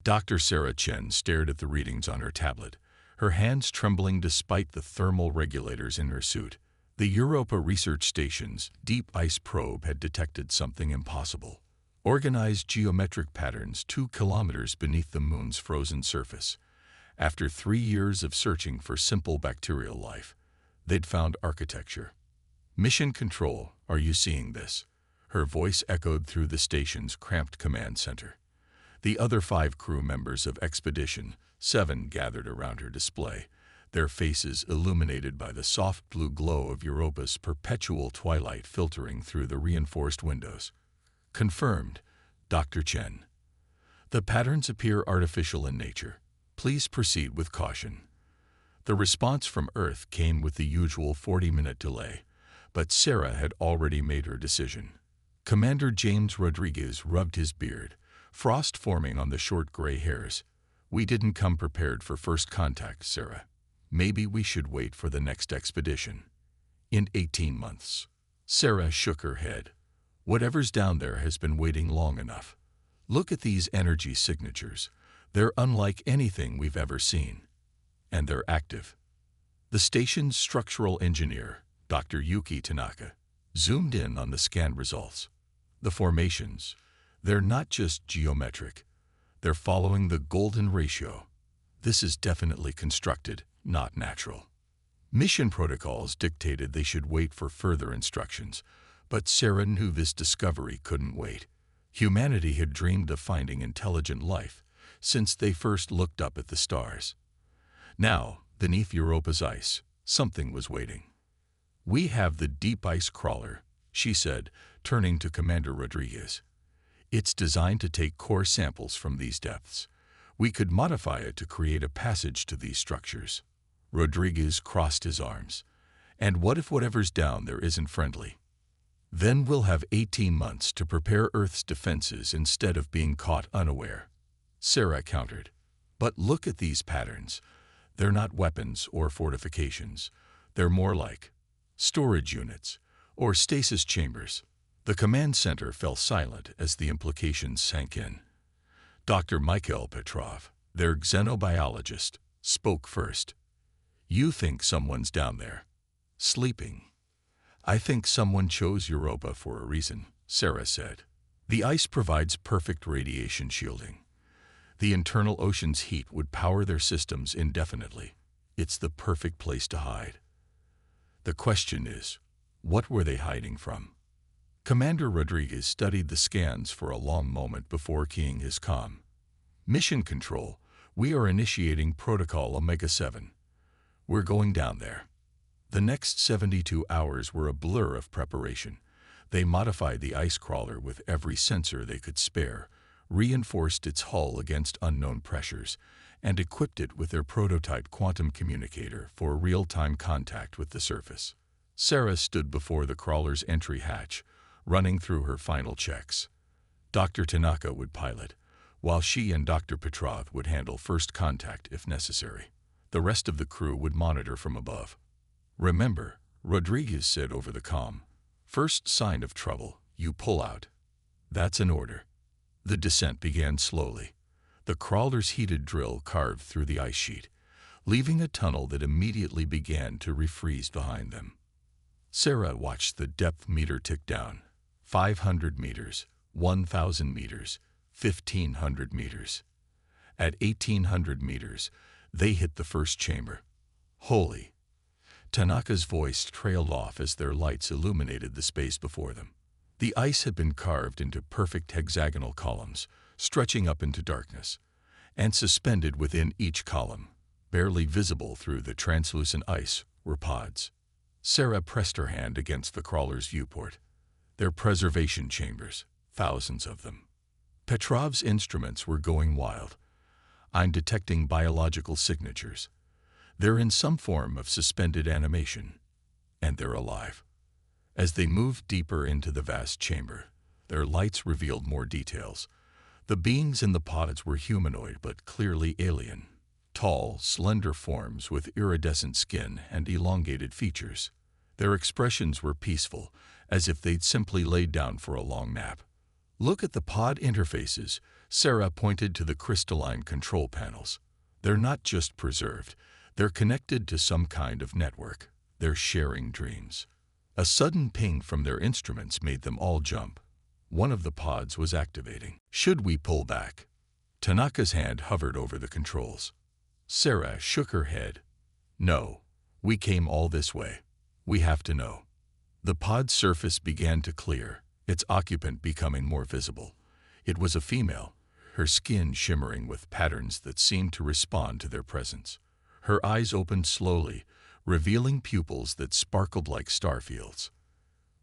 Dr. Sarah Chen stared at the readings on her tablet, her hands trembling despite the thermal regulators in her suit. The Europa Research Station's deep ice probe had detected something impossible. Organized geometric patterns 2 kilometers beneath the moon's frozen surface. After 3 years of searching for simple bacterial life, they'd found architecture. Mission Control, are you seeing this? Her voice echoed through the station's cramped command center. The other 5 crew members of Expedition 7 gathered around her display, their faces illuminated by the soft blue glow of Europa's perpetual twilight filtering through the reinforced windows. Confirmed, Dr. Chen. The patterns appear artificial in nature. Please proceed with caution. The response from Earth came with the usual 40-minute delay, but Sarah had already made her decision. Commander James Rodriguez rubbed his beard, frost forming on the short gray hairs. We didn't come prepared for first contact, Sarah. Maybe we should wait for the next expedition. In 18 months. Sarah shook her head. Whatever's down there has been waiting long enough. Look at these energy signatures. They're unlike anything we've ever seen. And they're active. The station's structural engineer, Dr. Yuki Tanaka, zoomed in on the scan results. The formations, they're not just geometric. They're following the golden ratio. This is definitely constructed, not natural. Mission protocols dictated they should wait for further instructions, but Sarah knew this discovery couldn't wait. Humanity had dreamed of finding intelligent life since they first looked up at the stars. Now, beneath Europa's ice, something was waiting. We have the deep ice crawler, she said, turning to Commander Rodriguez. It's designed to take core samples from these depths. We could modify it to create a passage to these structures. Rodriguez crossed his arms. And what if whatever's down there isn't friendly? Then we'll have 18 months to prepare Earth's defenses instead of being caught unaware. Sarah countered. But look at these patterns. They're not weapons or fortifications. They're more like storage units or stasis chambers. The command center fell silent as the implications sank in. Dr. Mikhail Petrov, their xenobiologist, spoke first. You think someone's down there, sleeping. I think someone chose Europa for a reason, Sarah said. The ice provides perfect radiation shielding. The internal ocean's heat would power their systems indefinitely. It's the perfect place to hide. The question is, what were they hiding from? Commander Rodriguez studied the scans for a long moment before keying his comm. Mission Control, we are initiating Protocol Omega-7. We're going down there. The next 72 hours were a blur of preparation. They modified the ice crawler with every sensor they could spare, reinforced its hull against unknown pressures, and equipped it with their prototype quantum communicator for real-time contact with the surface. Sarah stood before the crawler's entry hatch, running through her final checks. Dr. Tanaka would pilot, while she and Dr. Petrov would handle first contact if necessary. The rest of the crew would monitor from above. Remember, Rodriguez said over the comm, first sign of trouble, you pull out. That's an order. The descent began slowly. The crawler's heated drill carved through the ice sheet, leaving a tunnel that immediately began to refreeze behind them. Sarah watched the depth meter tick down. 500 meters, 1,000 meters, 1,500 meters. At 1,800 meters, they hit the first chamber. Holy! Tanaka's voice trailed off as their lights illuminated the space before them. The ice had been carved into perfect hexagonal columns, stretching up into darkness, and suspended within each column, barely visible through the translucent ice, were pods. Sarah pressed her hand against the crawler's viewport. Their preservation chambers, thousands of them. Petrov's instruments were going wild. I'm detecting biological signatures. They're in some form of suspended animation, and they're alive. As they moved deeper into the vast chamber, their lights revealed more details. The beings in the pods were humanoid but clearly alien. Tall, slender forms with iridescent skin and elongated features. Their expressions were peaceful, as if they'd simply laid down for a long nap. Look at the pod interfaces, Sarah pointed to the crystalline control panels. They're not just preserved, they're connected to some kind of network. They're sharing dreams. A sudden ping from their instruments made them all jump. One of the pods was activating. Should we pull back? Tanaka's hand hovered over the controls. Sarah shook her head. No, we came all this way. We have to know. The pod's surface began to clear, its occupant becoming more visible. It was a female, her skin shimmering with patterns that seemed to respond to their presence. Her eyes opened slowly, revealing pupils that sparkled like starfields.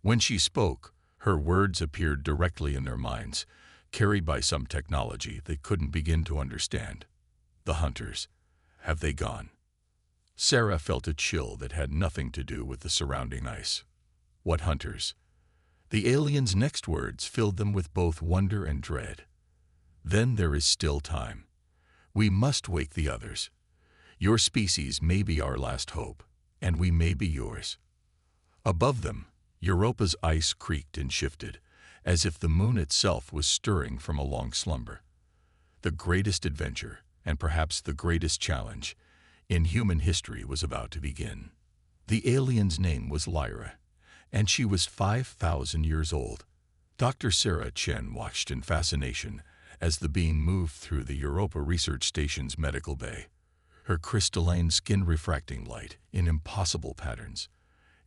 When she spoke, her words appeared directly in their minds, carried by some technology they couldn't begin to understand. The hunters. Have they gone? Sarah felt a chill that had nothing to do with the surrounding ice. What hunters? The alien's next words filled them with both wonder and dread. Then there is still time. We must wake the others. Your species may be our last hope, and we may be yours. Above them, Europa's ice creaked and shifted, as if the moon itself was stirring from a long slumber. The greatest adventure, and perhaps the greatest challenge, in human history was about to begin. The alien's name was Lyra, and she was 5,000 years old. Dr. Sarah Chen watched in fascination as the being moved through the Europa Research Station's medical bay, her crystalline skin refracting light in impossible patterns.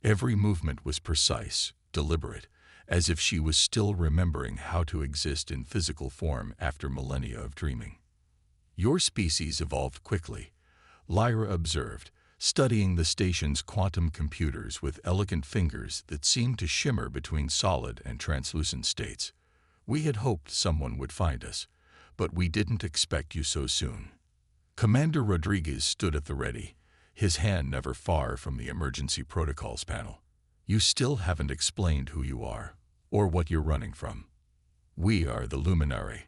Every movement was precise, deliberate, as if she was still remembering how to exist in physical form after millennia of dreaming. Your species evolved quickly, Lyra observed, studying the station's quantum computers with elegant fingers that seemed to shimmer between solid and translucent states. We had hoped someone would find us, but we didn't expect you so soon. Commander Rodriguez stood at the ready, his hand never far from the emergency protocols panel. You still haven't explained who you are, or what you're running from. We are the Luminary.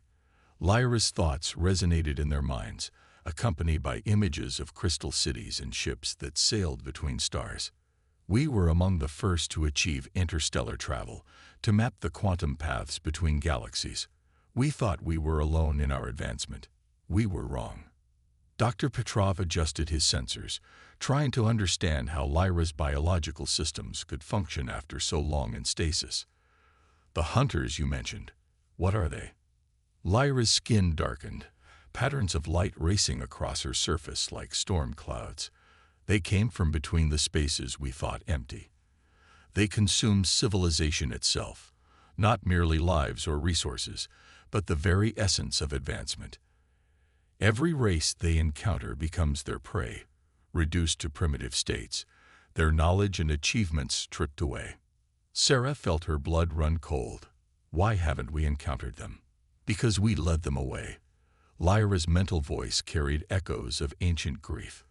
Lyra's thoughts resonated in their minds, accompanied by images of crystal cities and ships that sailed between stars. We were among the first to achieve interstellar travel, to map the quantum paths between galaxies. We thought we were alone in our advancement. We were wrong. Dr. Petrov adjusted his sensors, trying to understand how Lyra's biological systems could function after so long in stasis. The hunters you mentioned, what are they? Lyra's skin darkened, patterns of light racing across her surface like storm clouds. They came from between the spaces we thought empty. They consumed civilization itself, not merely lives or resources, but the very essence of advancement. Every race they encounter becomes their prey, reduced to primitive states, their knowledge and achievements stripped away. Sarah felt her blood run cold. Why haven't we encountered them? Because we led them away. Lyra's mental voice carried echoes of ancient grief.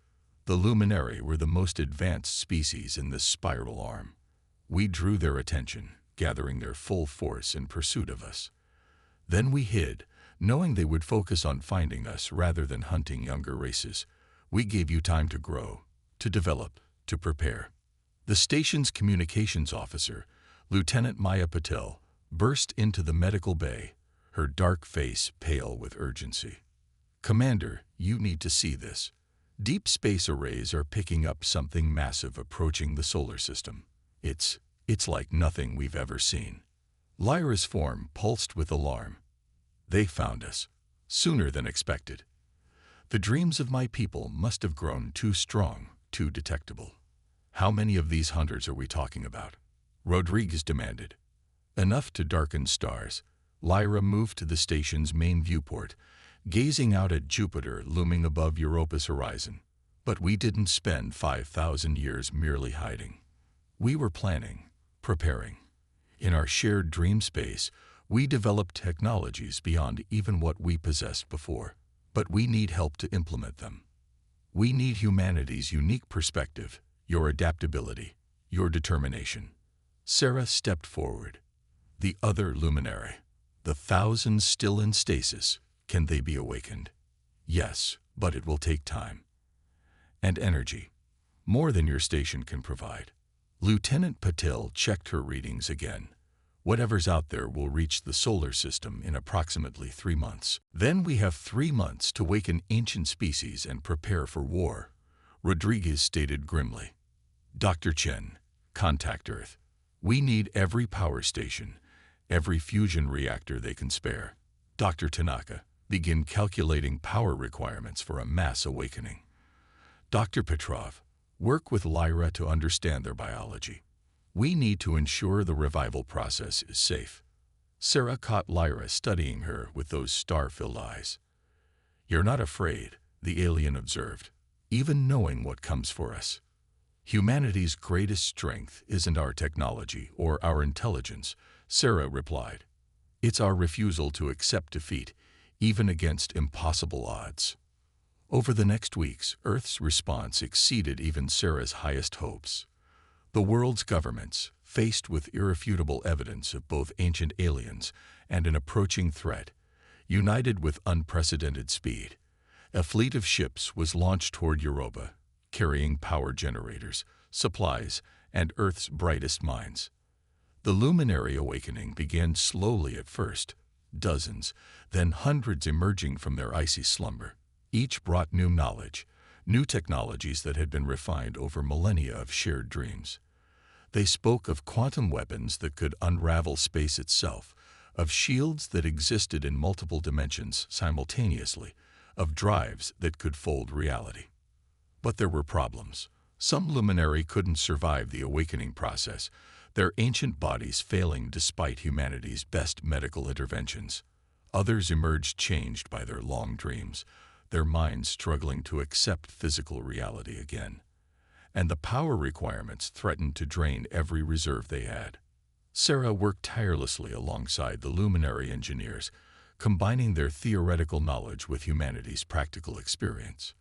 The Luminary were the most advanced species in this spiral arm. We drew their attention, gathering their full force in pursuit of us. Then we hid, knowing they would focus on finding us rather than hunting younger races. We gave you time to grow, to develop, to prepare. The station's communications officer, Lieutenant Maya Patel, burst into the medical bay, her dark face pale with urgency. Commander, you need to see this. Deep space arrays are picking up something massive approaching the solar system. It's like nothing we've ever seen. Lyra's form pulsed with alarm. They found us, sooner than expected. The dreams of my people must have grown too strong, too detectable. How many of these hunters are we talking about? Rodriguez demanded. Enough to darken stars. Lyra moved to the station's main viewport, gazing out at Jupiter looming above Europa's horizon. But we didn't spend 5,000 years merely hiding. We were planning, preparing. In our shared dream space, we developed technologies beyond even what we possessed before. But we need help to implement them. We need humanity's unique perspective, your adaptability, your determination. Sarah stepped forward. The other Luminary. The thousands still in stasis. Can they be awakened? Yes, but it will take time. And energy. More than your station can provide. Lieutenant Patel checked her readings again. Whatever's out there will reach the solar system in approximately 3 months. Then we have 3 months to waken ancient species and prepare for war, Rodriguez stated grimly. Dr. Chen, contact Earth. We need every power station, every fusion reactor they can spare. Dr. Tanaka, begin calculating power requirements for a mass awakening. Dr. Petrov, work with Lyra to understand their biology. We need to ensure the revival process is safe. Sarah caught Lyra studying her with those star-filled eyes. You're not afraid, the alien observed, even knowing what comes for us. Humanity's greatest strength isn't our technology or our intelligence, Sarah replied. It's our refusal to accept defeat, even against impossible odds. Over the next weeks, Earth's response exceeded even Sarah's highest hopes. The world's governments, faced with irrefutable evidence of both ancient aliens and an approaching threat, united with unprecedented speed. A fleet of ships was launched toward Europa, carrying power generators, supplies, and Earth's brightest minds. The luminary awakening began slowly at first, dozens, then hundreds emerging from their icy slumber. Each brought new knowledge, new technologies that had been refined over millennia of shared dreams. They spoke of quantum weapons that could unravel space itself, of shields that existed in multiple dimensions simultaneously, of drives that could fold reality. But there were problems. Some luminary couldn't survive the awakening process, their ancient bodies failing despite humanity's best medical interventions. Others emerged changed by their long dreams, their minds struggling to accept physical reality again. And the power requirements threatened to drain every reserve they had. Sarah worked tirelessly alongside the luminary engineers, combining their theoretical knowledge with humanity's practical experience.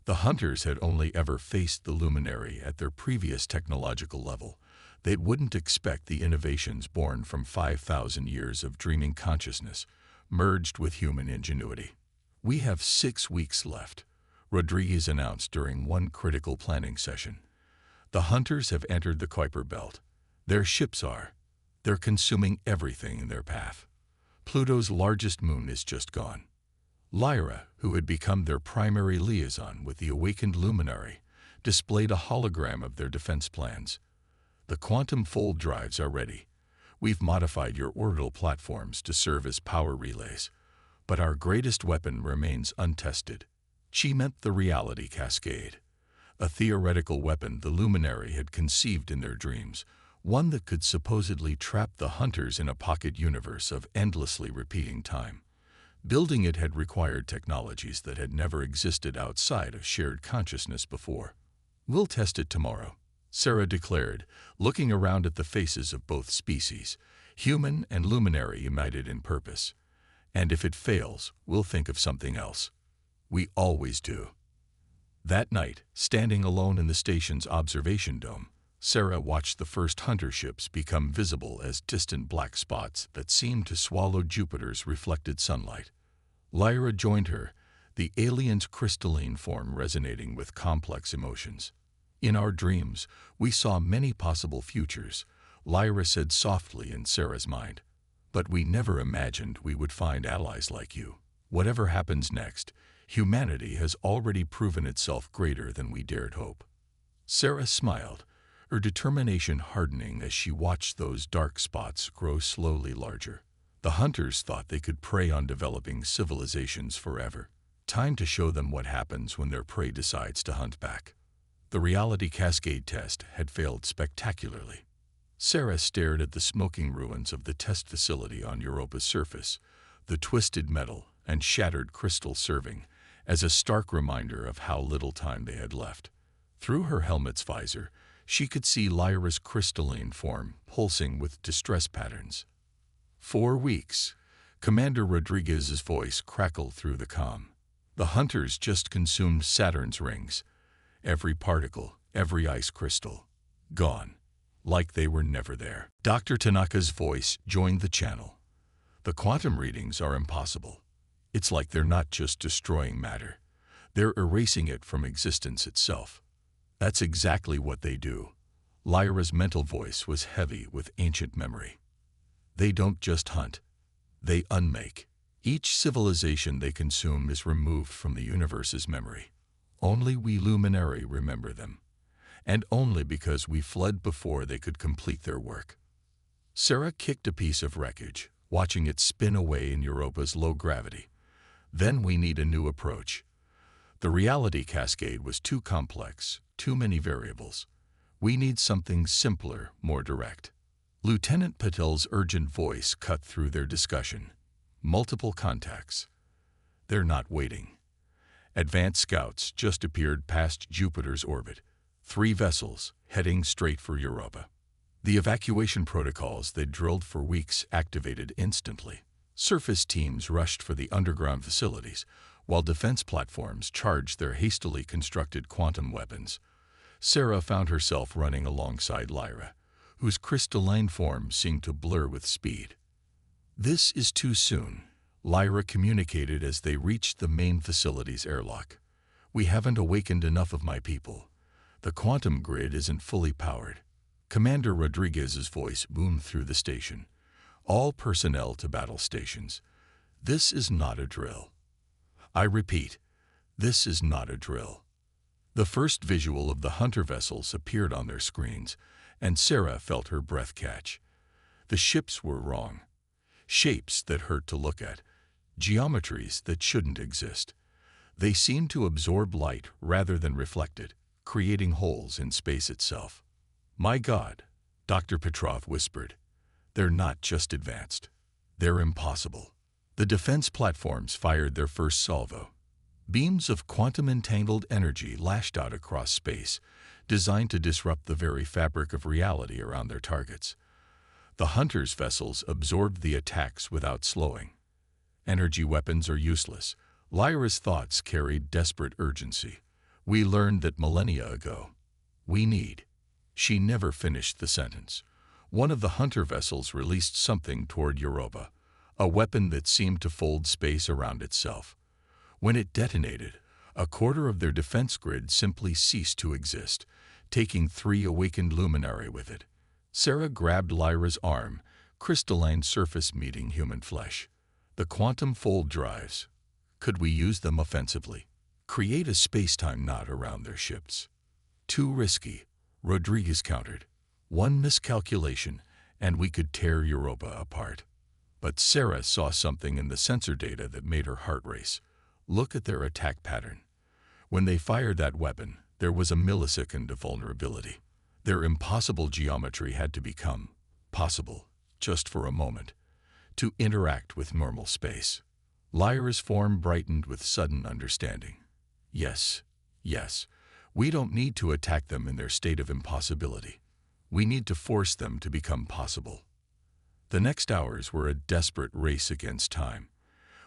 The hunters had only ever faced the luminary at their previous technological level. They wouldn't expect the innovations born from 5,000 years of dreaming consciousness, merged with human ingenuity. We have 6 weeks left, Rodriguez announced during one critical planning session. The hunters have entered the Kuiper Belt. Their ships are. They're consuming everything in their path. Pluto's largest moon is just gone. Lyra, who had become their primary liaison with the awakened luminary, displayed a hologram of their defense plans. The quantum fold drives are ready. We've modified your orbital platforms to serve as power relays. But our greatest weapon remains untested. She meant the reality cascade, a theoretical weapon the luminary had conceived in their dreams, one that could supposedly trap the hunters in a pocket universe of endlessly repeating time. Building it had required technologies that had never existed outside of shared consciousness before. We'll test it tomorrow, Sarah declared, looking around at the faces of both species, human and luminary united in purpose. And if it fails, we'll think of something else. We always do. That night, standing alone in the station's observation dome, Sarah watched the first hunter ships become visible as distant black spots that seemed to swallow Jupiter's reflected sunlight. Lyra joined her, the alien's crystalline form resonating with complex emotions. In our dreams, we saw many possible futures, Lyra said softly in Sarah's mind. But we never imagined we would find allies like you. Whatever happens next, humanity has already proven itself greater than we dared hope. Sarah smiled, her determination hardening as she watched those dark spots grow slowly larger. The hunters thought they could prey on developing civilizations forever. Time to show them what happens when their prey decides to hunt back. The reality cascade test had failed spectacularly. Sarah stared at the smoking ruins of the test facility on Europa's surface, the twisted metal and shattered crystal serving as a stark reminder of how little time they had left. Through her helmet's visor, she could see Lyra's crystalline form pulsing with distress patterns. 4 weeks. Commander Rodriguez's voice crackled through the comm. The hunters just consumed Saturn's rings. Every particle, every ice crystal, gone, like they were never there. Dr. Tanaka's voice joined the channel. The quantum readings are impossible. It's like they're not just destroying matter. They're erasing it from existence itself. That's exactly what they do. Lyra's mental voice was heavy with ancient memory. They don't just hunt, they unmake. Each civilization they consume is removed from the universe's memory. Only we luminary remember them, and only because we fled before they could complete their work. Sarah kicked a piece of wreckage, watching it spin away in Europa's low gravity. Then we need a new approach. The reality cascade was too complex, too many variables. We need something simpler, more direct. Lieutenant Patel's urgent voice cut through their discussion. Multiple contacts. They're not waiting. Advanced scouts just appeared past Jupiter's orbit. 3 vessels heading straight for Europa. The evacuation protocols they'd drilled for weeks activated instantly. Surface teams rushed for the underground facilities, while defense platforms charged their hastily constructed quantum weapons. Sarah found herself running alongside Lyra, whose crystalline form seemed to blur with speed. "This is too soon," Lyra communicated as they reached the main facility's airlock. "We haven't awakened enough of my people. The quantum grid isn't fully powered." Commander Rodriguez's voice boomed through the station. "All personnel to battle stations. This is not a drill. I repeat, this is not a drill." The first visual of the hunter vessels appeared on their screens, and Sarah felt her breath catch. The ships were wrong. Shapes that hurt to look at. Geometries that shouldn't exist. They seemed to absorb light rather than reflect it, creating holes in space itself. "My God," Dr. Petrov whispered. "They're not just advanced. They're impossible." The defense platforms fired their first salvo. Beams of quantum-entangled energy lashed out across space, designed to disrupt the very fabric of reality around their targets. The hunters' vessels absorbed the attacks without slowing. Energy weapons are useless. Lyra's thoughts carried desperate urgency. "We learned that millennia ago. We need—" She never finished the sentence. One of the hunter vessels released something toward Europa, a weapon that seemed to fold space around itself. When it detonated, a quarter of their defense grid simply ceased to exist, taking 3 awakened luminary with it. Sarah grabbed Lyra's arm, crystalline surface meeting human flesh. "The quantum fold drives. Could we use them offensively? Create a space-time knot around their ships?" "Too risky," Rodriguez countered. "One miscalculation, and we could tear Europa apart." But Sarah saw something in the sensor data that made her heart race. Look at their attack pattern. When they fired that weapon, there was a millisecond of vulnerability. Their impossible geometry had to become possible, just for a moment, to interact with normal space. Lyra's form brightened with sudden understanding. Yes, we don't need to attack them in their state of impossibility. We need to force them to become possible. The next hours were a desperate race against time,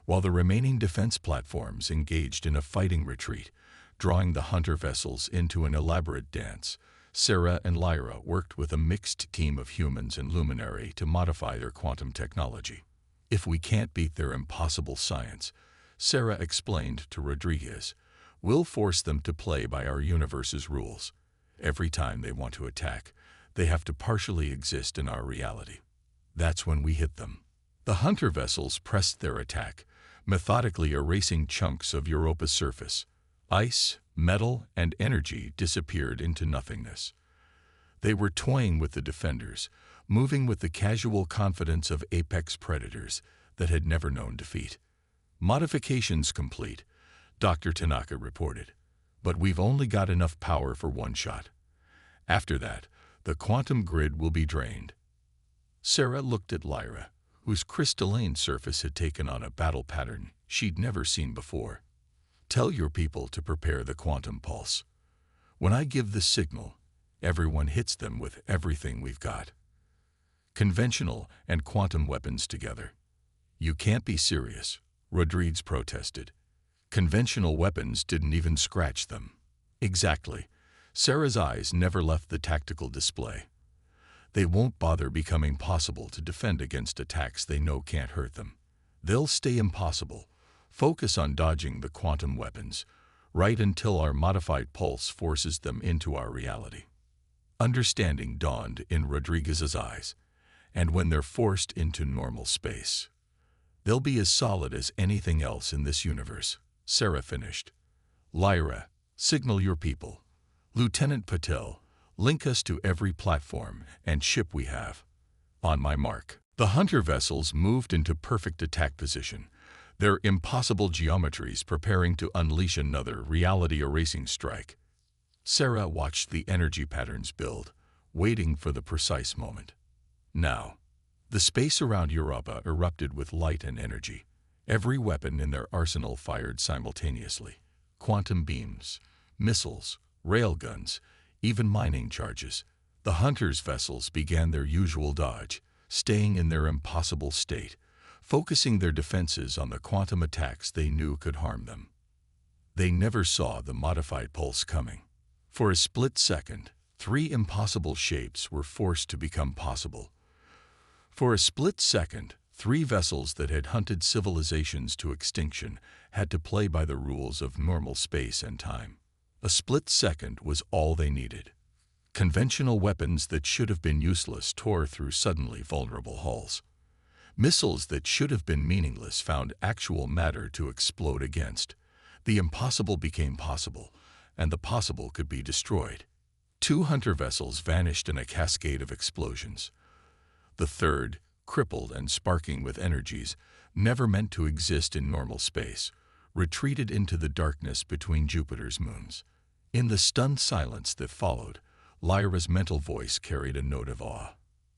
while the remaining defense platforms engaged in a fighting retreat, drawing the hunter vessels into an elaborate dance. Sarah and Lyra worked with a mixed team of humans and luminary to modify their quantum technology. "If we can't beat their impossible science," Sarah explained to Rodriguez, "we'll force them to play by our universe's rules. Every time they want to attack, they have to partially exist in our reality. That's when we hit them." The hunter vessels pressed their attack, methodically erasing chunks of Europa's surface. Ice, metal, and energy disappeared into nothingness. They were toying with the defenders, moving with the casual confidence of apex predators that had never known defeat. "Modifications complete," Dr. Tanaka reported, "but we've only got enough power for one shot. After that, the quantum grid will be drained." Sarah looked at Lyra, whose crystalline surface had taken on a battle pattern she'd never seen before. "Tell your people to prepare the quantum pulse. When I give the signal, everyone hits them with everything we've got. Conventional and quantum weapons together." "You can't be serious," Rodriguez protested. "Conventional weapons didn't even scratch them." "Exactly." Sarah's eyes never left the tactical display. "They won't bother becoming possible to defend against attacks they know can't hurt them. They'll stay impossible, focus on dodging the quantum weapons, right until our modified pulse forces them into our reality." Understanding dawned in Rodriguez's eyes. And when they're forced into normal space, they'll be as solid as anything else in this universe. Sarah finished. Lyra, signal your people. Lieutenant Patel, link us to every platform and ship we have. On my mark. The hunter vessels moved into perfect attack position, their impossible geometries preparing to unleash another reality-erasing strike. Sarah watched the energy patterns build, waiting for the precise moment. Now, the space around Europa erupted with light and energy. Every weapon in their arsenal fired simultaneously. Quantum beams, missiles, railguns, even mining charges. The hunters' vessels began their usual dodge, staying in their impossible state, focusing their defenses on the quantum attacks they knew could harm them. They never saw the modified pulse coming. For a split second, 3 impossible shapes were forced to become possible. For a split second, 3 vessels that had hunted civilizations to extinction had to play by the rules of normal space and time. A split second was all they needed. Conventional weapons that should have been useless tore through suddenly vulnerable hulls. Missiles that should have been meaningless found actual matter to explode against. The impossible became possible, and the possible could be destroyed. 2 hunter vessels vanished in a cascade of explosions. The third, crippled and sparking with energies never meant to exist in normal space, retreated into the darkness between Jupiter's moons. In the stunned silence that followed, Lyra's mental voice carried a note of awe.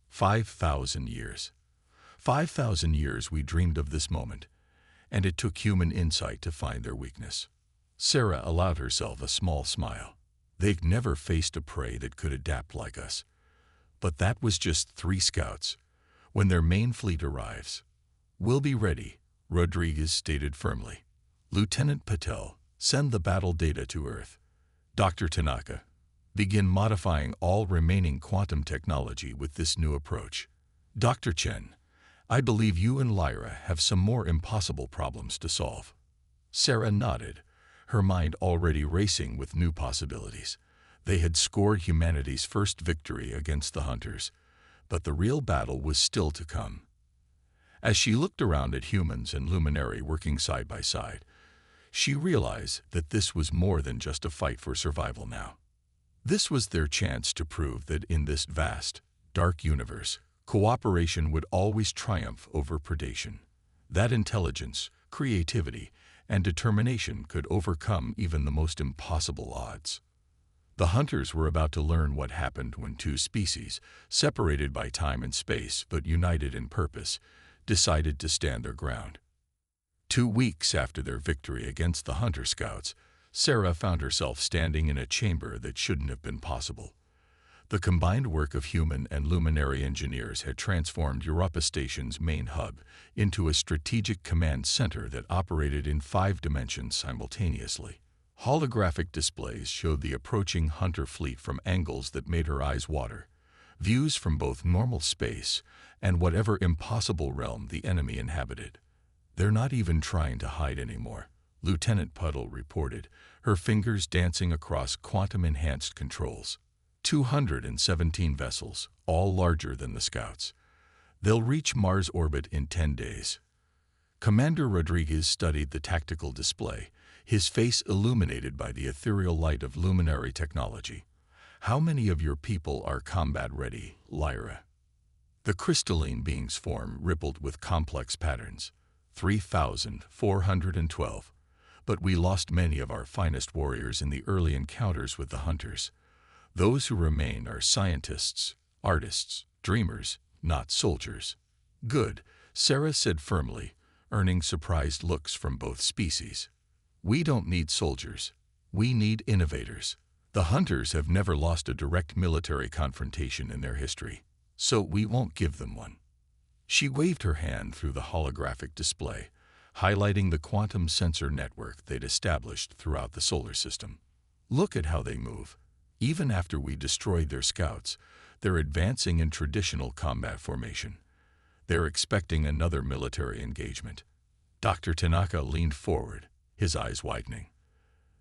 5,000 years. 5,000 years we dreamed of this moment, and it took human insight to find their weakness. Sarah allowed herself a small smile. They'd never faced a prey that could adapt like us. But that was just 3 scouts. When their main fleet arrives, we'll be ready, Rodriguez stated firmly. Lieutenant Patel, send the battle data to Earth. Dr. Tanaka, begin modifying all remaining quantum technology with this new approach. Dr. Chen, I believe you and Lyra have some more impossible problems to solve. Sarah nodded, her mind already racing with new possibilities. They had scored humanity's first victory against the hunters, but the real battle was still to come. As she looked around at humans and Luminary working side by side, she realized that this was more than just a fight for survival now. This was their chance to prove that in this vast, dark universe, cooperation would always triumph over predation. That intelligence, creativity, and determination could overcome even the most impossible odds. The hunters were about to learn what happened when 2 species, separated by time and space but united in purpose, decided to stand their ground. 2 weeks after their victory against the hunter scouts, Sarah found herself standing in a chamber that shouldn't have been possible. The combined work of human and Luminary engineers had transformed Europa Station's main hub into a strategic command center that operated in 5 dimensions simultaneously. Holographic displays showed the approaching hunter fleet from angles that made her eyes water, views from both normal space and whatever impossible realm the enemy inhabited. They're not even trying to hide anymore, Lieutenant Puddle reported, her fingers dancing across quantum-enhanced controls. 217 vessels, all larger than the scouts. They'll reach Mars orbit in 10 days. Commander Rodriguez studied the tactical display, his face illuminated by the ethereal light of Luminary technology. How many of your people are combat-ready, Lyra? The crystalline being's form rippled with complex patterns. 3,412. But we lost many of our finest warriors in the early encounters with the hunters. Those who remain are scientists, artists, dreamers, not soldiers. Good, Sarah said firmly, earning surprised looks from both species. We don't need soldiers. We need innovators. The hunters have never lost a direct military confrontation in their history, so we won't give them one. She waved her hand through the holographic display, highlighting the quantum sensor network they'd established throughout the solar system. Look at how they move. Even after we destroyed their scouts, they're advancing in traditional combat formation. They're expecting another military engagement. Dr. Tanaka leaned forward, his eyes widening.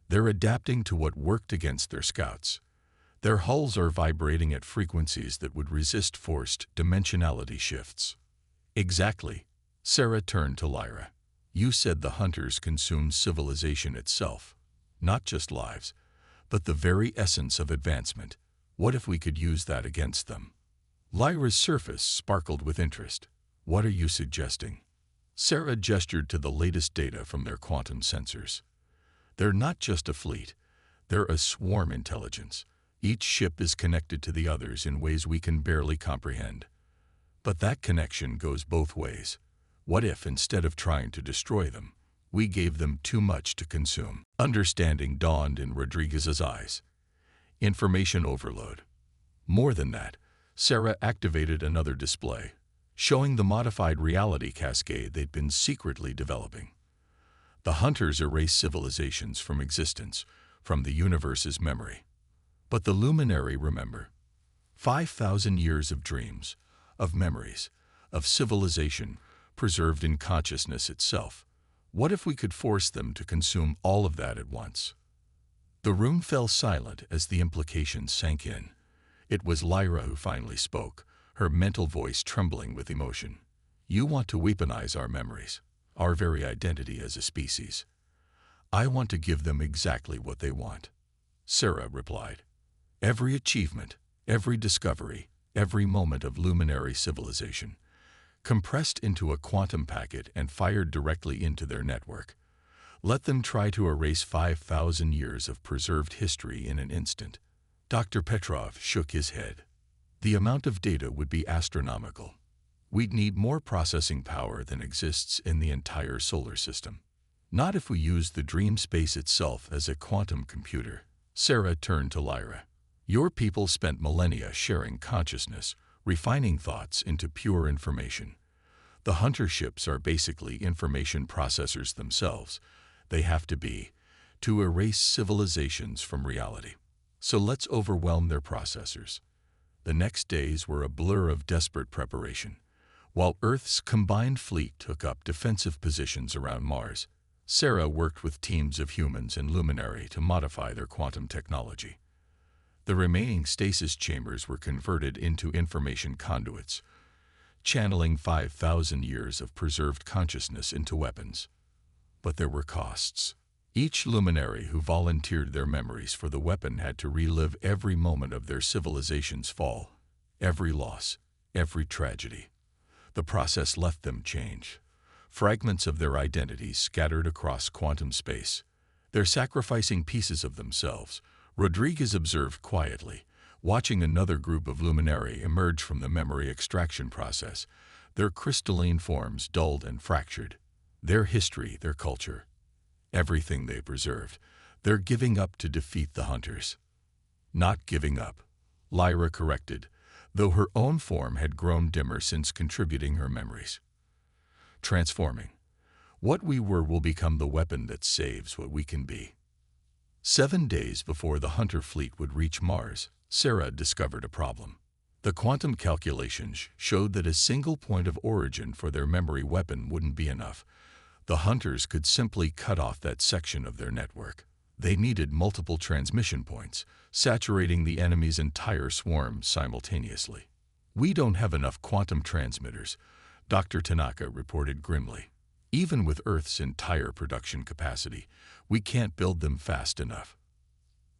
They're adapting to what worked against their scouts. Their hulls are vibrating at frequencies that would resist forced dimensionality shifts. Exactly. Sarah turned to Lyra. You said the hunters consumed civilization itself. Not just lives, but the very essence of advancement. What if we could use that against them? Lyra's surface sparkled with interest. What are you suggesting? Sarah gestured to the latest data from their quantum sensors. They're not just a fleet. They're a swarm intelligence. Each ship is connected to the others in ways we can barely comprehend. But that connection goes both ways. What if, instead of trying to destroy them, we gave them too much to consume? Understanding dawned in Rodriguez's eyes. Information overload. More than that, Sarah activated another display, showing the modified reality cascade they'd been secretly developing. The hunters erase civilizations from existence, from the universe's memory. But the luminary remember. 5,000 years of dreams, of memories, of civilization, preserved in consciousness itself. What if we could force them to consume all of that at once? The room fell silent as the implications sank in. It was Lyra who finally spoke, her mental voice trembling with emotion. You want to weaponize our memories, our very identity as a species. I want to give them exactly what they want. Sarah replied. Every achievement, every discovery, every moment of luminary civilization, compressed into a quantum packet and fired directly into their network. Let them try to erase 5,000 years of preserved history in an instant. Dr. Petrov shook his head. The amount of data would be astronomical. We'd need more processing power than exists in the entire solar system. Not if we use the dream space itself as a quantum computer. Sarah turned to Lyra. Your people spent millennia sharing consciousness, refining thoughts into pure information. The hunter ships are basically information processors themselves. They have to be, to erase civilizations from reality. So let's overwhelm their processors. The next days were a blur of desperate preparation. While Earth's combined fleet took up defensive positions around Mars, Sarah worked with teams of humans and Luminary to modify their quantum technology. The remaining stasis chambers were converted into information conduits, channeling 5,000 years of preserved consciousness into weapons. But there were costs. Each luminary who volunteered their memories for the weapon had to relive every moment of their civilization's fall, every loss, every tragedy. The process left them changed. Fragments of their identities scattered across quantum space. They're sacrificing pieces of themselves, Rodriguez observed quietly, watching another group of luminary emerge from the memory extraction process, their crystalline forms dulled and fractured. Their history, their culture, everything they preserved, they're giving up to defeat the hunters. Not giving up, Lyra corrected, though her own form had grown dimmer since contributing her memories. Transforming. What we were will become the weapon that saves what we can be. 7 days before the hunter fleet would reach Mars, Sarah discovered a problem. The quantum calculations showed that a single point of origin for their memory weapon wouldn't be enough. The hunters could simply cut off that section of their network. They needed multiple transmission points, saturating the enemy's entire swarm simultaneously. We don't have enough quantum transmitters, Dr. Tanaka reported grimly. Even with Earth's entire production capacity, we can't build them fast enough.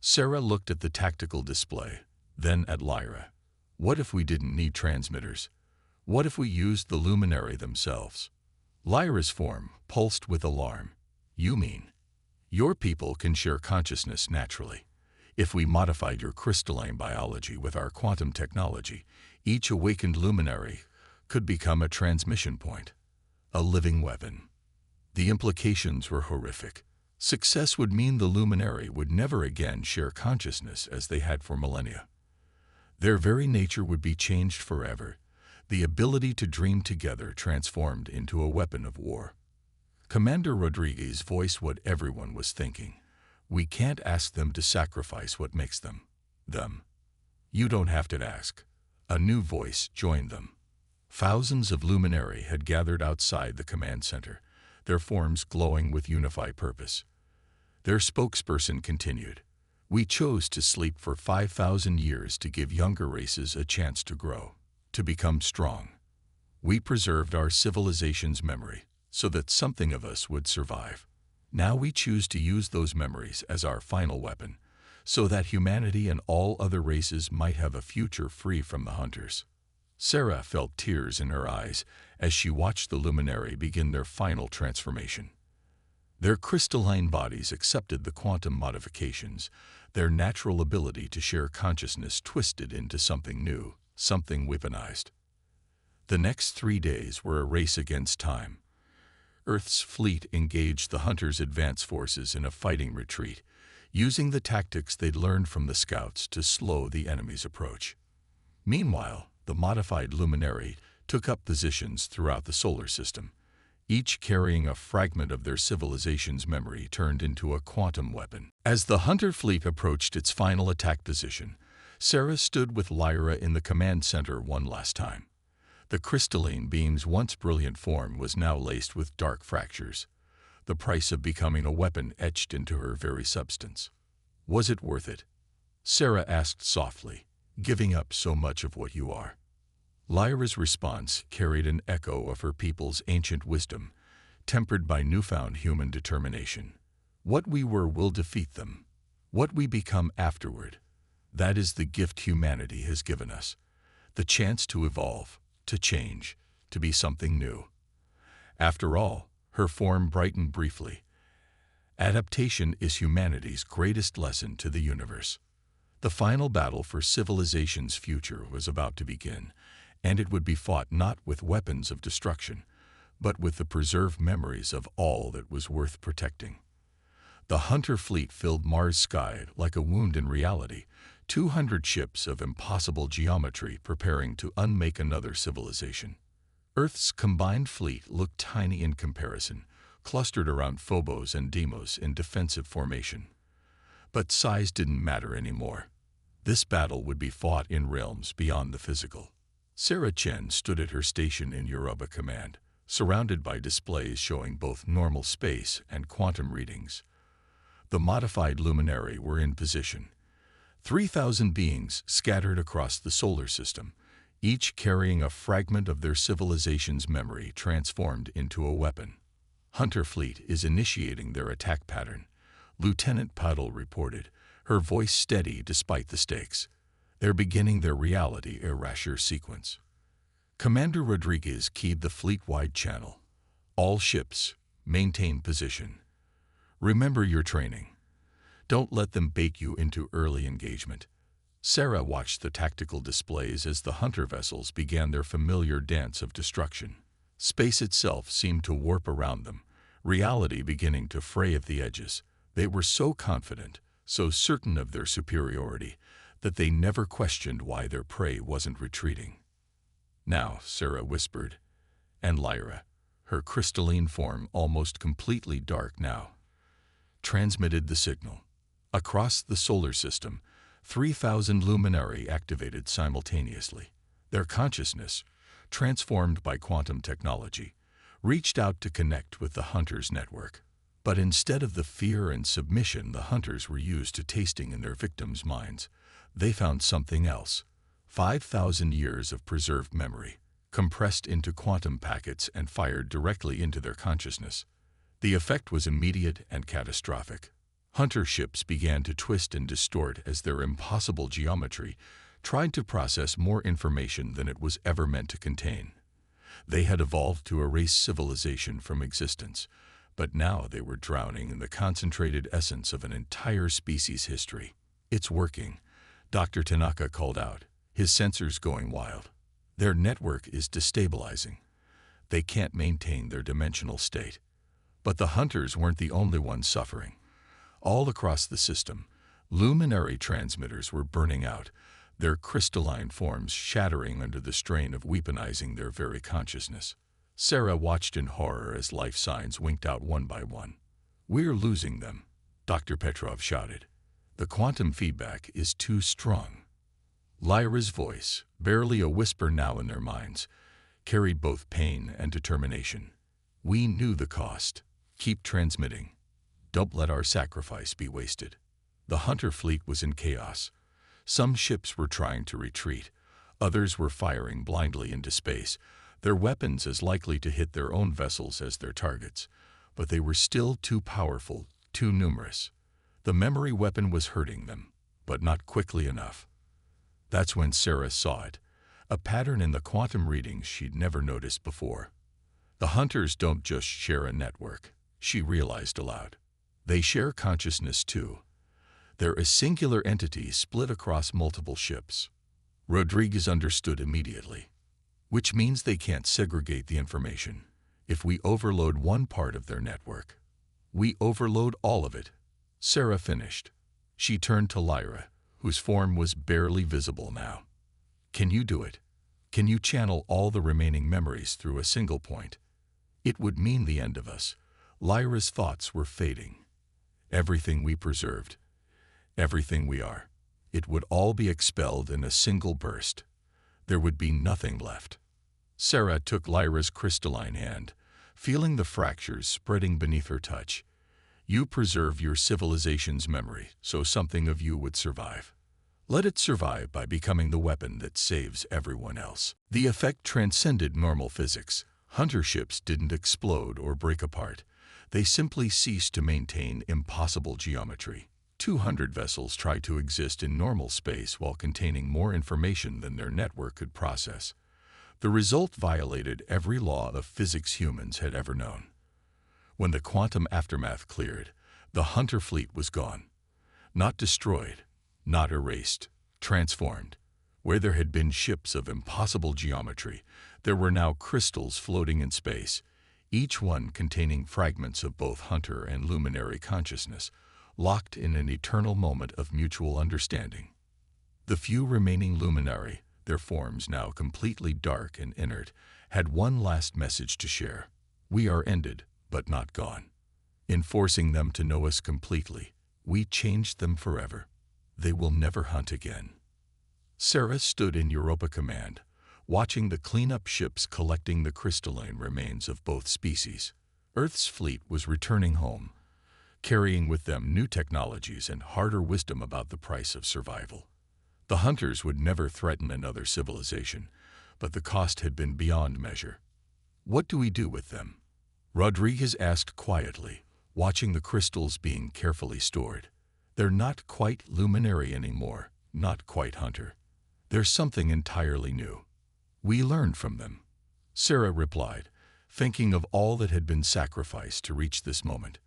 Sarah looked at the tactical display, then at Lyra. What if we didn't need transmitters? What if we used the luminary themselves? Lyra's form pulsed with alarm. You mean, your people can share consciousness naturally. If we modified your crystalline biology with our quantum technology, each awakened luminary could become a transmission point, a living weapon. The implications were horrific. Success would mean the luminary would never again share consciousness as they had for millennia. Their very nature would be changed forever, the ability to dream together transformed into a weapon of war. Commander Rodriguez voiced what everyone was thinking. We can't ask them to sacrifice what makes them. You don't have to ask. A new voice joined them. Thousands of luminary had gathered outside the command center, their forms glowing with unified purpose. Their spokesperson continued. We chose to sleep for 5,000 years to give younger races a chance to grow, to become strong. We preserved our civilization's memory so that something of us would survive. Now we choose to use those memories as our final weapon, so that humanity and all other races might have a future free from the hunters. Sarah felt tears in her eyes as she watched the luminary begin their final transformation. Their crystalline bodies accepted the quantum modifications, their natural ability to share consciousness twisted into something new, something weaponized. The next 3 days were a race against time. Earth's fleet engaged the hunters' advance forces in a fighting retreat, using the tactics they'd learned from the scouts to slow the enemy's approach. Meanwhile, the modified luminary took up positions throughout the solar system, each carrying a fragment of their civilization's memory turned into a quantum weapon. As the hunter fleet approached its final attack position, Sarah stood with Lyra in the command center one last time. The crystalline beam's once brilliant form was now laced with dark fractures, the price of becoming a weapon etched into her very substance. Was it worth it? Sarah asked softly, giving up so much of what you are. Lyra's response carried an echo of her people's ancient wisdom, tempered by newfound human determination. What we were will defeat them. What we become afterward, that is the gift humanity has given us. The chance to evolve, to change, to be something new. After all, her form brightened briefly. Adaptation is humanity's greatest lesson to the universe. The final battle for civilization's future was about to begin, and it would be fought not with weapons of destruction, but with the preserved memories of all that was worth protecting. The hunter fleet filled Mars' sky like a wound in reality, 200 ships of impossible geometry preparing to unmake another civilization. Earth's combined fleet looked tiny in comparison, clustered around Phobos and Deimos in defensive formation. But size didn't matter anymore. This battle would be fought in realms beyond the physical. Sarah Chen stood at her station in Europa Command, surrounded by displays showing both normal space and quantum readings. The modified luminary were in position. 3,000 beings scattered across the solar system, each carrying a fragment of their civilization's memory transformed into a weapon. Hunter Fleet is initiating their attack pattern, Lieutenant Puddle reported, her voice steady despite the stakes. They're beginning their reality erasure sequence. Commander Rodriguez keyed the fleet-wide channel. All ships, maintain position. Remember your training. Don't let them bait you into early engagement. Sarah watched the tactical displays as the hunter vessels began their familiar dance of destruction. Space itself seemed to warp around them, reality beginning to fray at the edges. They were so confident, so certain of their superiority, that they never questioned why their prey wasn't retreating. Now, Sarah whispered, and Lyra, her crystalline form almost completely dark now, transmitted the signal. Across the solar system, 3,000 luminary activated simultaneously. Their consciousness, transformed by quantum technology, reached out to connect with the hunters' network. But instead of the fear and submission the hunters were used to tasting in their victims' minds, they found something else. 5,000 years of preserved memory, compressed into quantum packets and fired directly into their consciousness. The effect was immediate and catastrophic. Hunter ships began to twist and distort as their impossible geometry tried to process more information than it was ever meant to contain. They had evolved to erase civilization from existence, but now they were drowning in the concentrated essence of an entire species' history. It's working, Dr. Tanaka called out, his sensors going wild. Their network is destabilizing. They can't maintain their dimensional state. But the hunters weren't the only ones suffering. All across the system, luminary transmitters were burning out, their crystalline forms shattering under the strain of weaponizing their very consciousness. Sarah watched in horror as life signs winked out one by one. "We're losing them," Dr. Petrov shouted. "The quantum feedback is too strong." Lyra's voice, barely a whisper now in their minds, carried both pain and determination. "We knew the cost. Keep transmitting. Don't let our sacrifice be wasted." The hunter fleet was in chaos. Some ships were trying to retreat. Others were firing blindly into space, their weapons as likely to hit their own vessels as their targets. But they were still too powerful, too numerous. The memory weapon was hurting them, but not quickly enough. That's when Sarah saw it, a pattern in the quantum readings she'd never noticed before. The hunters don't just share a network, she realized aloud. They share consciousness too. They're a singular entity split across multiple ships. Rodriguez understood immediately, which means they can't segregate the information. If we overload one part of their network, we overload all of it. Sarah finished. She turned to Lyra, whose form was barely visible now. Can you do it? Can you channel all the remaining memories through a single point? It would mean the end of us. Lyra's thoughts were fading. Everything we preserved, everything we are, it would all be expelled in a single burst. There would be nothing left. Sarah took Lyra's crystalline hand, feeling the fractures spreading beneath her touch. You preserve your civilization's memory so something of you would survive. Let it survive by becoming the weapon that saves everyone else. The effect transcended normal physics. Hunter ships didn't explode or break apart. They simply ceased to maintain impossible geometry. 200 vessels tried to exist in normal space while containing more information than their network could process. The result violated every law of physics humans had ever known. When the quantum aftermath cleared, the hunter fleet was gone. Not destroyed, not erased, transformed. Where there had been ships of impossible geometry, there were now crystals floating in space, each one containing fragments of both hunter and luminary consciousness, locked in an eternal moment of mutual understanding. The few remaining luminary, their forms now completely dark and inert, had one last message to share. We are ended, but not gone. In forcing them to know us completely, we changed them forever. They will never hunt again. Sarah stood in Europa Command, watching the cleanup ships collecting the crystalline remains of both species. Earth's fleet was returning home, carrying with them new technologies and harder wisdom about the price of survival. The hunters would never threaten another civilization, but the cost had been beyond measure. What do we do with them? Rodriguez asked quietly, watching the crystals being carefully stored. They're not quite luminary anymore, not quite hunter. There's something entirely new. We learned from them. Sarah replied, thinking of all that had been sacrificed to reach this moment.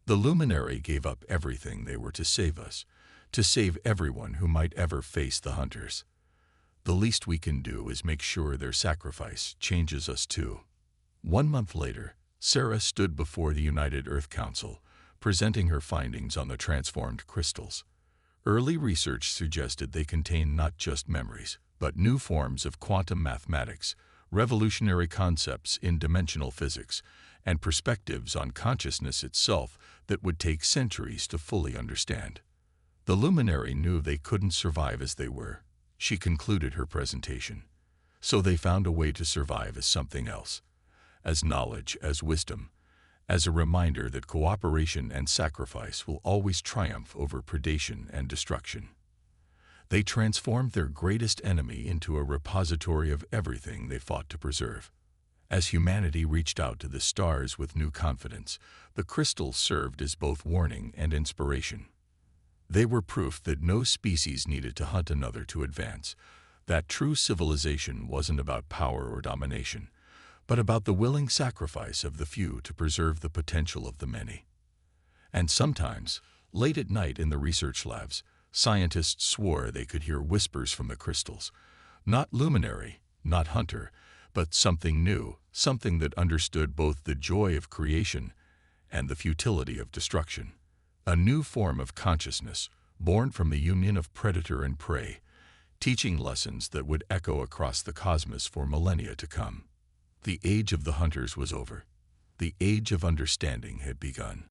The luminary gave up everything they were to save us, to save everyone who might ever face the hunters. The least we can do is make sure their sacrifice changes us too. 1 month later, Sarah stood before the United Earth Council, presenting her findings on the transformed crystals. Early research suggested they contain not just memories, but new forms of quantum mathematics, revolutionary concepts in dimensional physics, and perspectives on consciousness itself that would take centuries to fully understand. The luminary knew they couldn't survive as they were. She concluded her presentation. So they found a way to survive as something else, as knowledge, as wisdom, as a reminder that cooperation and sacrifice will always triumph over predation and destruction. They transformed their greatest enemy into a repository of everything they fought to preserve. As humanity reached out to the stars with new confidence, the crystals served as both warning and inspiration. They were proof that no species needed to hunt another to advance, that true civilization wasn't about power or domination, but about the willing sacrifice of the few to preserve the potential of the many. And sometimes, late at night in the research labs, scientists swore they could hear whispers from the crystals. Not luminary, not hunter, but something new, something that understood both the joy of creation and the futility of destruction. A new form of consciousness, born from the union of predator and prey, teaching lessons that would echo across the cosmos for millennia to come. The age of the hunters was over. The age of understanding had begun.